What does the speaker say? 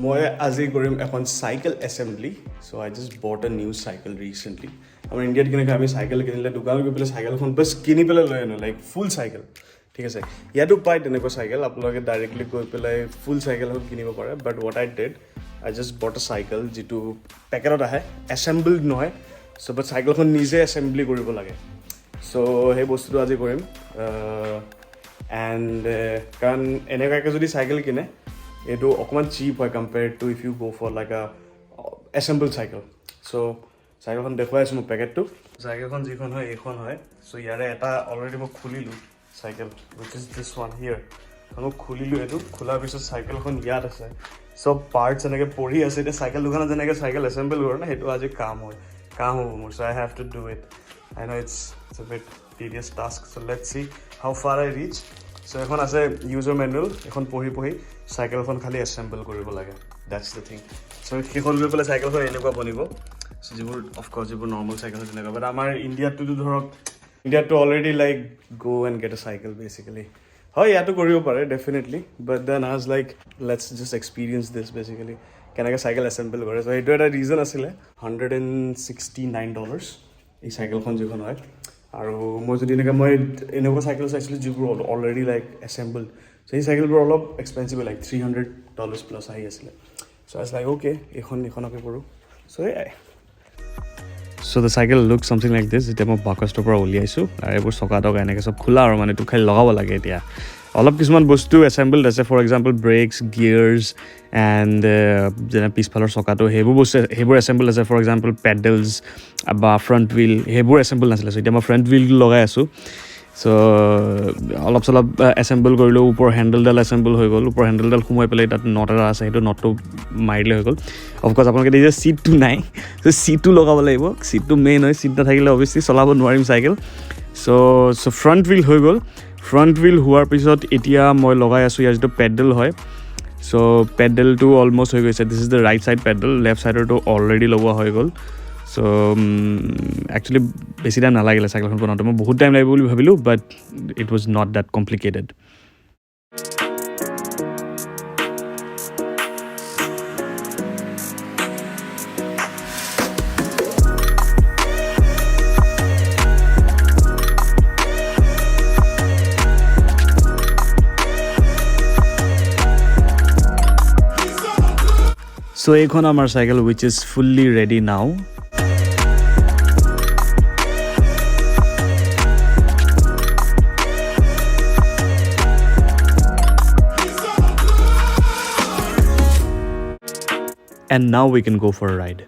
মই আজি কৰিম এখন cycle assembly so I just bought a new cycle recently আমাৰ ইণ্ডিয়াত কেনেকৈ আমি চাইকেল কিনিলে দোকানত গৈ পেলাই চাইকেলখন বাছ কিনি পেলাই লৈ আনো লাইক ফুল চাইকেল ঠিক আছে ইয়াতো পায় তেনেকুৱা চাইকেল আপোনালোকে ডাইৰেক্টলি গৈ পেলাই ফুল চাইকেল এখন কিনিব পাৰে but what I did I just bought a cycle যিটো পেকেটত আহে এছেম্বলড নহয় চ' বাট চাইকেলখন নিজে এছেম্বলি কৰিব লাগে চ' সেই বস্তুটো আজি কৰিম এণ্ড কাৰণ এনেকুৱাকৈ যদি চাইকেল কিনে এইটো অকণমান চিপ হয় compared to if you go' for like a assemble cycle so' চাইকেলখন দেখুৱাই আছোঁ মোৰ পেকেটটো চাইকেলখন যিখন হয় এইখন হয় চ' ইয়াৰে এটা অলৰেডি মই খুলিলোঁ cycle which is this one here মই খুলিলোঁ এইটো খোলাৰ পিছত চাইকেলখন ইয়াত আছে চব পাৰ্টছ এনেকৈ পৰি আছে এতিয়া চাইকেল দোকানত যেনেকৈ চাইকেল এছেম্বল কৰে ন সেইটো আজি কাম হ'ব মোৰ so' I have to do it I know it's a bit tedious task so' let's see how far I reach so' এখন আছে ইউজাৰ মেনুৱেল এখন পঢ়ি চাইকেলখন খালি এছেম্বল কৰিব লাগে ডেটছ দ্য থিং চ' সেইখন গৈ পেলাই চাইকেলখন এনেকুৱা বনিব চ' যিবোৰ অফক'ৰ্ছ যিবোৰ নৰ্মেল চাইকেল তেনেকুৱা বাট আমাৰ ইণ্ডিয়াতটোতো ধৰক ইণ্ডিয়াতটো অলৰেডি লাইক গ' and gate A cycle basically হয় ইয়াতো কৰিব পাৰে ডেফিনেটলি বাট দেন আজ like let's just experience this basically কেনেকৈ চাইকেল এছেম্বল কৰে চ' সেইটো এটা ৰিজন আছিলে $169 এই চাইকেলখন যিখন হয় আৰু মই যদি এনেকুৱা চাইকেল চাইছিলোঁ যিবোৰ অলৰেডি লাইক এছেম্বল চ' সেই চাইকেলবোৰ অলপ এক্সপেঞ্চিভ লাইক $300 প্লাছ আহি আছিলে চ' আই লাইক অ'কে এইখনকে কৰোঁ চ' এয়াই so' the cycle look something like this এতিয়া মই বাকচটোৰ পৰা উলিয়াইছোঁ আৰু এইবোৰ চকা টকা এনেকৈ চব খোলা আৰু মানে এইটো খালি লগাব লাগে এতিয়া অলপ কিছুমান বস্তু এছেম্বলড আছে ফৰ এক্সাম্পল ব্ৰেকছ গিয়াৰ্ছ এণ্ড যেনে পিছফালৰ চকাটো সেইবোৰ এছেম্বল আছে ফৰ এক্সাম্পল পেডেলছ বা ফ্ৰণ্ট হুইল সেইবোৰ এছেম্বল নাছিলে চ' এতিয়া মই ফ্ৰণ্ট হুইলটো লগাই আছোঁ চ' অলপ চলপ এছেম্বল কৰিলোঁ ওপৰ হেণ্ডেলডাল এছেম্বল হৈ গ'ল ওপৰ হেণ্ডেলডাল সোমোৱাই পেলাই তাত নট এটা আছে সেইটো নটটো মাৰিলে হৈ গ'ল অফক'ৰ্ছ আপোনালোকে এতিয়া ছিটটো নাই চ' ছিটটো লগাব লাগিব ছিটটো মেইন হয় ছিট নাথাকিলে অভিয়াছলি চলাব নোৱাৰিম চাইকেল চ' ফ্ৰণ্ট হুইল হৈ গ'ল ফ্ৰণ্ট হুইল হোৱাৰ পিছত এতিয়া মই লগাই আছোঁ ইয়াৰ যিটো পেডেল হয় চ' পেডেলটো অলমষ্ট হৈ গৈছে this is the right side pedal left ছাইডৰটো অলৰেডি লগোৱা হৈ গ'ল চ' একচুৱেলি বেছি টাইম নালাগিলে চাইকেলখন বনাওঁতে মই বহুত টাইম লাগিব বুলি ভাবিলোঁ but it was not that complicated so' এইখন আমাৰ cycle which is fully ready now and now we can go for a ride.